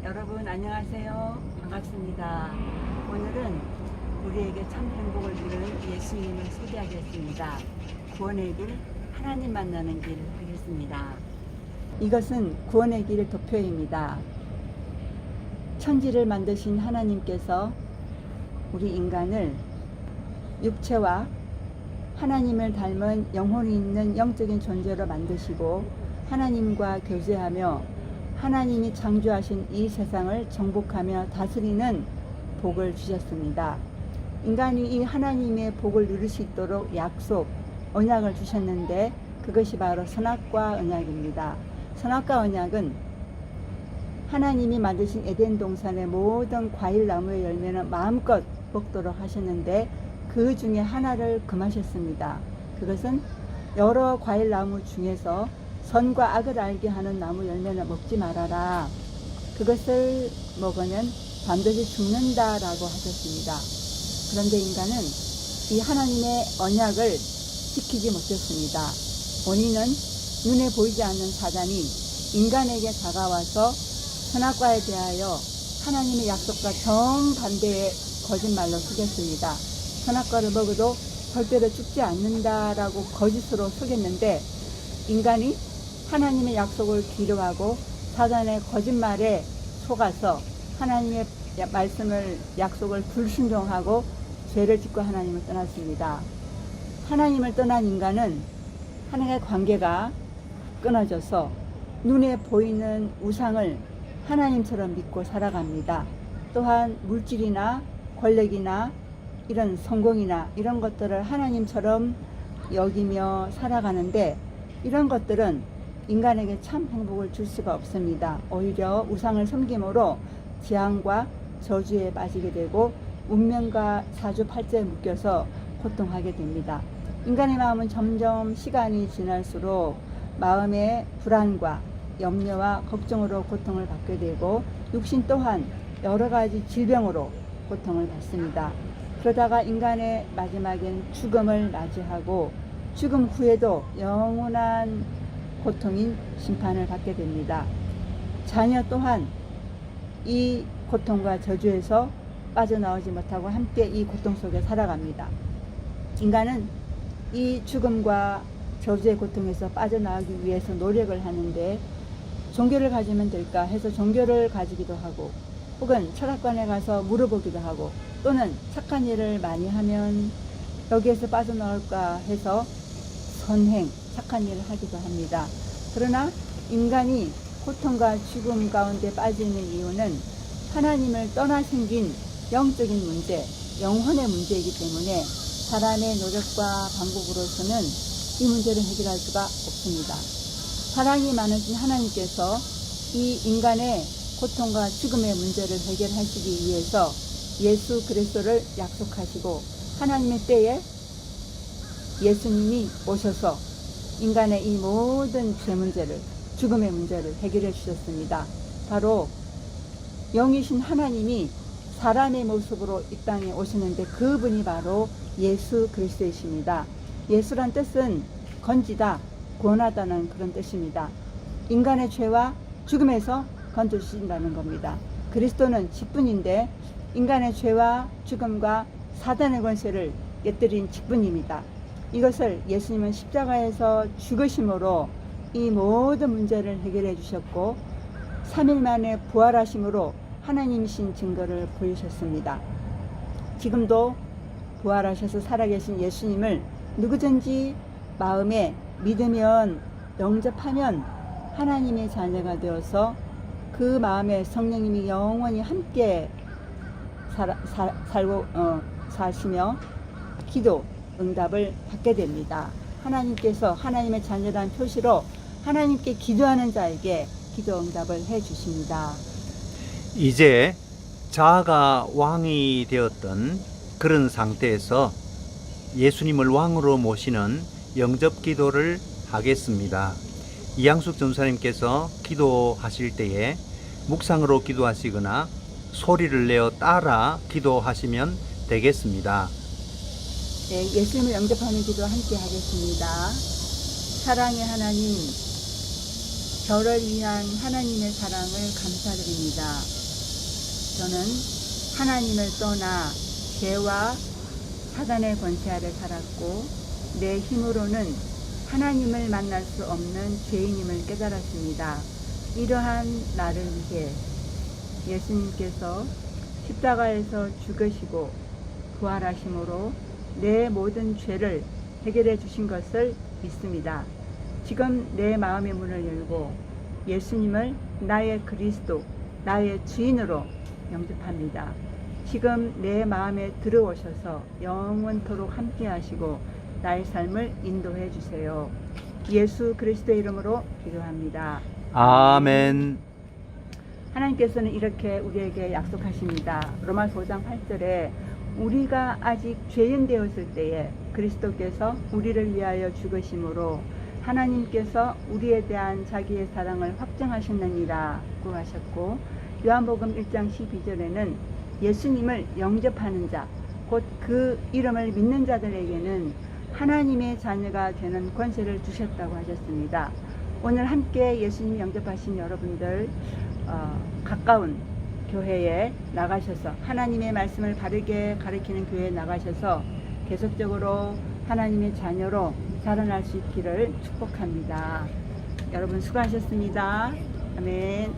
여러분 안녕하세요. 반갑습니다. 오늘은 우리에게 참 행복을 주는 예수님을 소개하겠습니다. 구원의 길, 하나님 만나는 길 하겠습니다. 이것은 구원의 길 도표입니다. 천지를 만드신 하나님께서 우리 인간을 육체와 하나님을 닮은 영혼이 있는 영적인 존재로 만드시고 하나님과 교제하며 하나님이 창조하신 이 세상을 정복하며 다스리는 복을 주셨습니다. 인간이 이 하나님의 복을 누릴 수 있도록 약속, 언약을 주셨는데 그것이 바로 선악과 언약입니다. 선악과 언약은 하나님이 만드신 에덴 동산의 모든 과일 나무의 열매는 마음껏 먹도록 하셨는데 그 중에 하나를 금하셨습니다. 그것은 여러 과일 나무 중에서 선과 악을 알게 하는 나무 열매는 먹지 말아라. 그것을 먹으면 반드시 죽는다라고 하셨습니다. 그런데 인간은 이 하나님의 언약을 지키지 못했습니다. 원인은 눈에 보이지 않는 사단이 인간에게 다가와서 선악과에 대하여 하나님의 약속과 정반대의 거짓말로 속였습니다. 선악과를 먹어도 절대로 죽지 않는다라고 거짓으로 속였는데 인간이 하나님의 약속을 뒤로하고 사단의 거짓말에 속아서 하나님의 말씀을 약속을 불순종하고 죄를 짓고 하나님을 떠났습니다. 하나님을 떠난 인간은 하나님의 관계가 끊어져서 눈에 보이는 우상을 하나님처럼 믿고 살아갑니다. 또한 물질이나 권력이나 이런 성공이나 이런 것들을 하나님처럼 여기며 살아가는데 이런 것들은 인간에게 참 행복을 줄 수가 없습니다. 오히려 우상을 섬김으로 재앙과 저주에 빠지게 되고 운명과 사주팔자에 묶여서 고통하게 됩니다. 인간의 마음은 점점 시간이 지날수록 마음의 불안과 염려와 걱정으로 고통을 받게 되고 육신 또한 여러 가지 질병으로 고통을 받습니다. 그러다가 인간의 마지막엔 죽음을 맞이하고 죽음 후에도 영원한 고통인 심판을 받게 됩니다. 자녀 또한 이 고통과 저주에서 빠져나오지 못하고 함께 이 고통 속에 살아갑니다. 인간은 이 죽음과 저주의 고통에서 빠져나오기 위해서 노력을 하는데 종교를 가지면 될까 해서 종교를 가지기도 하고 혹은 철학관에 가서 물어보기도 하고 또는 착한 일을 많이 하면 여기에서 빠져나올까 해서 선행, 착한 일을 하기도 합니다. 그러나 인간이 고통과 죽음 가운데 빠지는 이유는 하나님을 떠나 생긴 영적인 문제, 영혼의 문제이기 때문에 사람의 노력과 방법으로서는 이 문제를 해결할 수가 없습니다. 사랑이 많으신 하나님께서 이 인간의 고통과 죽음의 문제를 해결하시기 위해서 예수 그리스도를 약속하시고 하나님의 때에 예수님이 오셔서 인간의 이 모든 죄 문제를, 죽음의 문제를 해결해 주셨습니다. 바로 영이신 하나님이 사람의 모습으로 이 땅에 오시는데 그분이 바로 예수 그리스도이십니다. 예수란 뜻은 건지다, 구원하다는 그런 뜻입니다. 인간의 죄와 죽음에서 건져주신다는 겁니다. 그리스도는 직분인데 인간의 죄와 죽음과 사단의 권세를 깨뜨린 직분입니다. 이것을 예수님은 십자가에서 죽으심으로 이 모든 문제를 해결해 주셨고 3일 만에 부활하심으로 하나님이신 증거를 보이셨습니다. 지금도 부활하셔서 살아계신 예수님을 누구든지 마음에 믿으면 영접하면 하나님의 자녀가 되어서 그 마음에 성령님이 영원히 함께 사시며 기도 응답을 받게 됩니다. 하나님께서 하나님의 자녀라는 표시로 하나님께 기도하는 자에게 기도 응답을 해 주십니다. 이제 자아가 왕이 되었던 그런 상태에서 예수님을 왕으로 모시는 영접 기도를 하겠습니다. 이양숙 전사님께서 기도하실 때에 묵상으로 기도하시거나 소리를 내어 따라 기도하시면 되겠습니다. 네, 예수님을 영접하는 기도 함께 하겠습니다. 사랑의 하나님, 저를 위한 하나님의 사랑을 감사드립니다. 저는 하나님을 떠나 죄와 사단의 권세 아래 살았고 내 힘으로는 하나님을 만날 수 없는 죄인임을 깨달았습니다. 이러한 나를 위해 예수님께서 십자가에서 죽으시고 부활하심으로 내 모든 죄를 해결해 주신 것을 믿습니다. 지금 내 마음의 문을 열고 예수님을 나의 그리스도, 나의 주인으로 영접합니다. 지금 내 마음에 들어오셔서 영원토록 함께 하시고 나의 삶을 인도해 주세요. 예수 그리스도의 이름으로 기도합니다. 아멘. 하나님께서는 이렇게 우리에게 약속하십니다. 로마서 5장 8절에 우리가 아직 죄인 되었을 때에 그리스도께서 우리를 위하여 죽으심으로 하나님께서 우리에 대한 자기의 사랑을 확증하셨느니라고 하셨고, 요한복음 1장 12절에는 예수님을 영접하는 자, 곧 그 이름을 믿는 자들에게는 하나님의 자녀가 되는 권세를 주셨다고 하셨습니다. 오늘 함께 예수님 영접하신 여러분들 가까운 교회에 나가셔서 하나님의 말씀을 바르게 가르치는 교회에 나가셔서 계속적으로 하나님의 자녀로 자라날 수 있기를 축복합니다. 여러분 수고하셨습니다. 아멘.